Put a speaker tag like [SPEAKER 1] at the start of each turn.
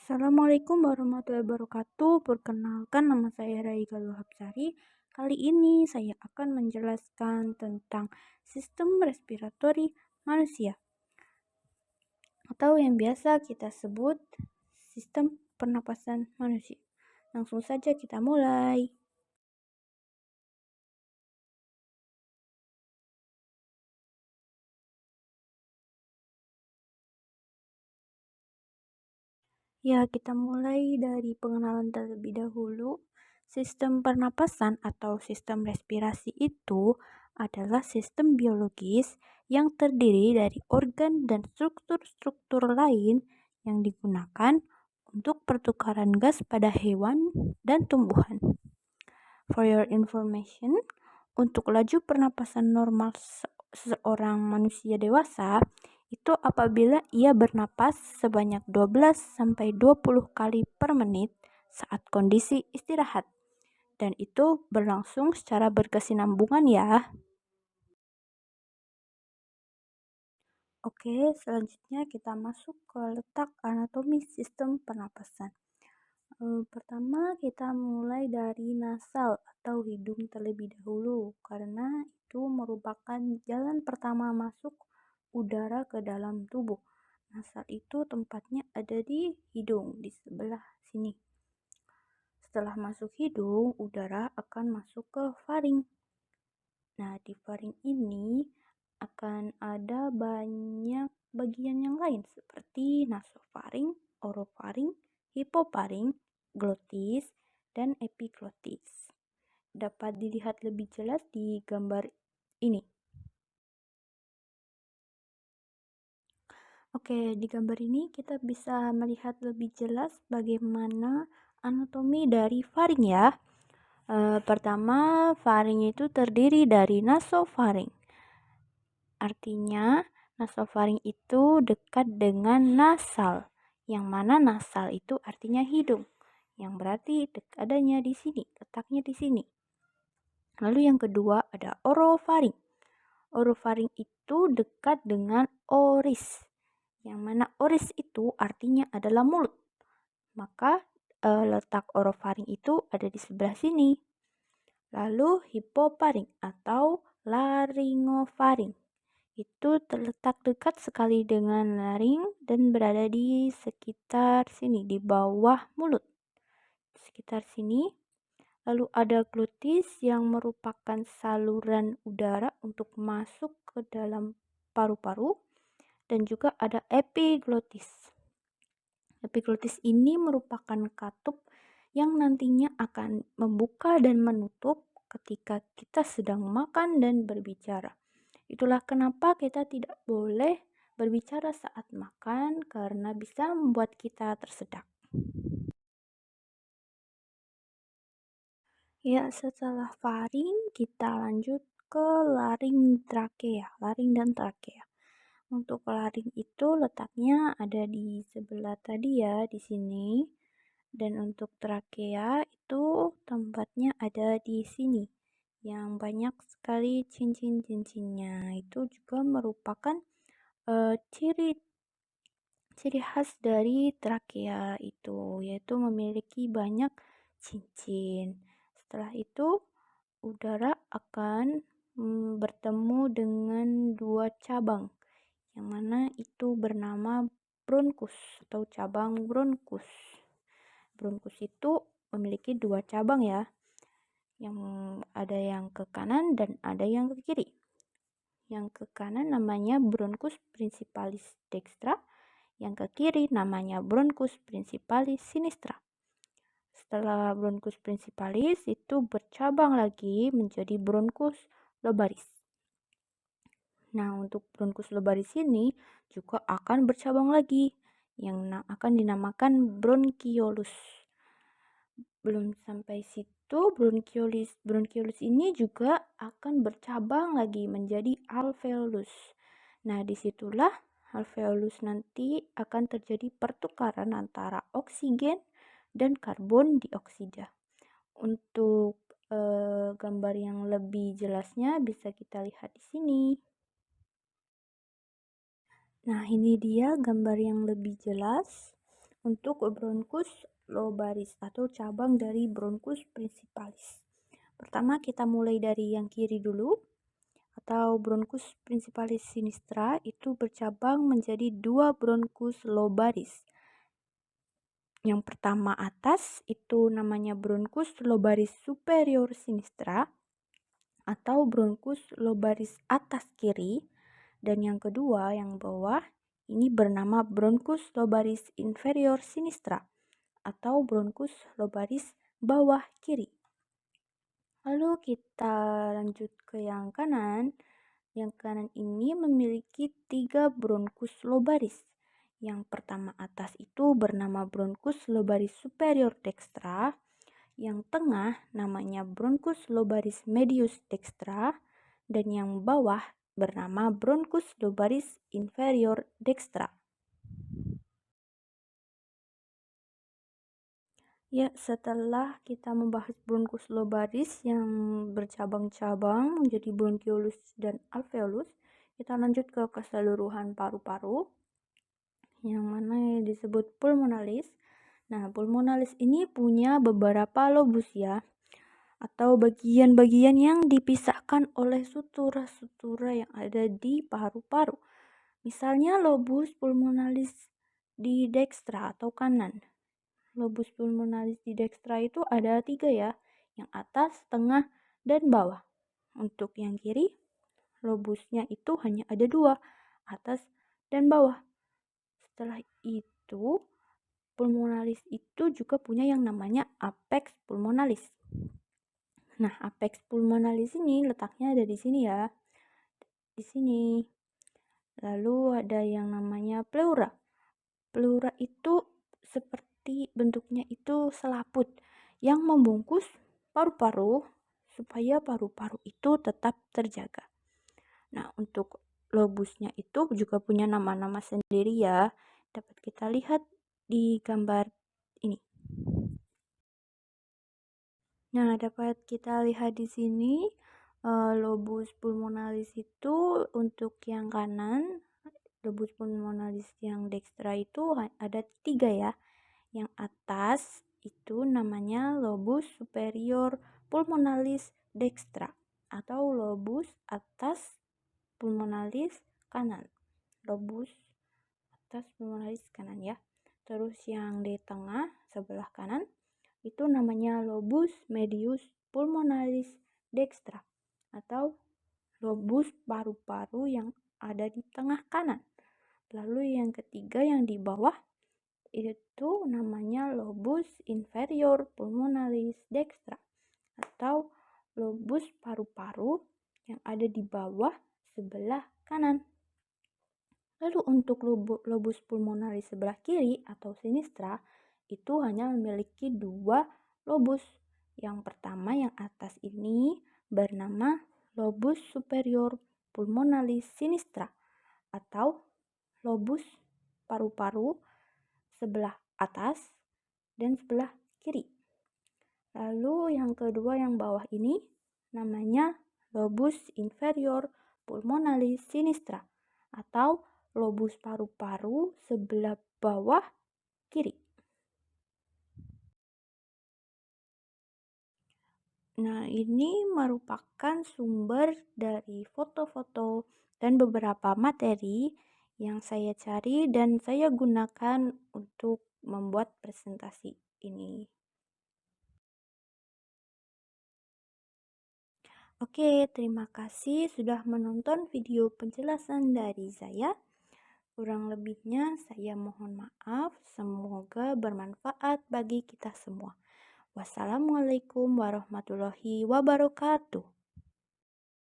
[SPEAKER 1] Assalamualaikum warahmatullahi wabarakatuh. Perkenalkan, nama saya Raika Luhabsari. Kali ini saya akan menjelaskan tentang sistem respiratori manusia atau yang biasa kita sebut sistem pernapasan manusia. Langsung saja kita mulai. Ya, kita mulai dari pengenalan terlebih dahulu. Sistem pernapasan atau sistem respirasi itu adalah sistem biologis yang terdiri dari organ dan struktur-struktur lain yang digunakan untuk pertukaran gas pada hewan dan tumbuhan. For your information, untuk laju pernapasan normal seorang manusia dewasa itu apabila ia bernapas sebanyak 12-20 kali per menit saat kondisi istirahat. Dan itu berlangsung secara berkesinambungan ya. Oke, selanjutnya kita masuk ke letak anatomi sistem pernapasan. Pertama kita mulai dari nasal atau hidung terlebih dahulu karena itu merupakan jalan pertama masuk udara ke dalam tubuh. Nasal itu tempatnya ada di hidung, di sebelah sini. Setelah masuk hidung, udara akan masuk ke faring. Nah, di faring ini akan ada banyak bagian yang lain seperti nasofaring, orofaring, hipofaring, glotis, dan epiglotis. Dapat dilihat lebih jelas di gambar ini. Oke, di gambar ini kita bisa melihat lebih jelas bagaimana anatomi dari faring ya. Pertama, faring itu terdiri dari nasofaring. Artinya, nasofaring itu dekat dengan nasal. Yang mana nasal itu artinya hidung. Yang berarti adanya di sini, letaknya di sini. Lalu yang kedua ada orofaring. Orofaring itu dekat dengan oris. Yang mana oris itu artinya adalah mulut. Maka letak orofaring itu ada di sebelah sini. Lalu hipofaring atau laringofaring itu terletak dekat sekali dengan laring dan berada di sekitar sini, di bawah mulut. Sekitar sini. Lalu ada glutis yang merupakan saluran udara untuk masuk ke dalam paru-paru. Dan juga ada epiglotis. Epiglotis ini merupakan katup yang nantinya akan membuka dan menutup ketika kita sedang makan dan berbicara. Itulah kenapa kita tidak boleh berbicara saat makan karena bisa membuat kita tersedak. Ya, setelah faring kita lanjut ke laring dan trakea. Untuk laring itu letaknya ada di sebelah tadi ya, di sini. Dan untuk trakea itu tempatnya ada di sini. Yang banyak sekali cincin-cincinnya. Itu juga merupakan ciri khas dari trakea itu, yaitu memiliki banyak cincin. Setelah itu, udara akan bertemu dengan dua cabang yang mana itu bernama bronkus atau cabang bronkus. Bronkus itu memiliki dua cabang ya, yang ada yang ke kanan dan ada yang ke kiri. Yang ke kanan namanya bronkus principalis dextra, yang ke kiri namanya bronkus principalis sinistra. Setelah bronkus principalis itu bercabang lagi menjadi bronkus lobaris. Nah, untuk bronkus lobaris ini juga akan bercabang lagi yang akan dinamakan bronkiolus. Belum sampai situ, bronkiolus ini juga akan bercabang lagi menjadi alveolus. Nah, disitulah alveolus nanti akan terjadi pertukaran antara oksigen dan karbon dioksida. Untuk gambar yang lebih jelasnya bisa kita lihat di sini. Nah, ini dia gambar yang lebih jelas. untuk bronkus lobaris atau cabang dari bronkus principalis. Pertama kita mulai dari yang kiri dulu, atau bronkus principalis sinistra itu bercabang menjadi dua bronkus lobaris. Yang pertama atas itu namanya bronkus lobaris superior sinistra atau bronkus lobaris atas kiri, dan yang kedua yang bawah ini bernama bronkus lobaris inferior sinistra atau bronkus lobaris bawah kiri. Lalu kita lanjut ke yang kanan. Yang kanan ini memiliki 3 bronkus lobaris. Yang pertama atas itu bernama bronkus lobaris superior dextra, yang tengah namanya bronkus lobaris medius dextra, dan yang bawah bernama bronkus lobaris inferior dextra. Ya, setelah kita membahas bronkus lobaris yang bercabang-cabang menjadi bronkiolus dan alveolus, kita lanjut ke keseluruhan paru-paru yang mana disebut pulmonalis. Nah, pulmonalis ini punya beberapa lobus ya, atau bagian-bagian yang dipisahkan oleh sutura-sutura yang ada di paru-paru. Misalnya lobus pulmonalis di dekstra atau kanan. Lobus pulmonalis di dekstra itu ada 3 ya, yang atas, tengah, dan bawah. Untuk yang kiri, lobusnya itu hanya ada 2, atas dan bawah. Setelah itu, pulmonalis itu juga punya yang namanya apex pulmonalis. Nah, apex pulmonalis ini letaknya ada di sini ya. Di sini. Lalu ada yang namanya pleura. Pleura itu seperti bentuknya itu selaput yang membungkus paru-paru supaya paru-paru itu tetap terjaga. Nah, untuk lobusnya itu juga punya nama-nama sendiri ya. Dapat kita lihat di gambar ini. Nah, dapat kita lihat di sini lobus pulmonalis itu untuk yang kanan, lobus pulmonalis yang dekstra itu ada 3 ya. Yang atas itu namanya lobus superior pulmonalis dekstra atau lobus atas pulmonalis kanan. Lobus atas pulmonalis kanan ya. Terus yang di tengah sebelah kanan itu namanya lobus medius pulmonalis dekstra atau lobus paru-paru yang ada di tengah kanan. Lalu yang ketiga yang di bawah itu namanya lobus inferior pulmonalis dekstra atau lobus paru-paru yang ada di bawah sebelah kanan. Lalu untuk lobus pulmonalis sebelah kiri atau sinistra itu hanya memiliki 2 lobus. Yang pertama yang atas ini bernama lobus superior pulmonalis sinistra atau lobus paru-paru sebelah atas dan sebelah kiri. Lalu yang kedua yang bawah ini namanya lobus inferior pulmonalis sinistra atau lobus paru-paru sebelah bawah kiri. Nah, ini merupakan sumber dari foto-foto dan beberapa materi yang saya cari dan saya gunakan untuk membuat presentasi ini. Oke, terima kasih sudah menonton video penjelasan dari saya. Kurang lebihnya saya mohon maaf, semoga bermanfaat bagi kita semua. Wassalamualaikum warahmatullahi wabarakatuh.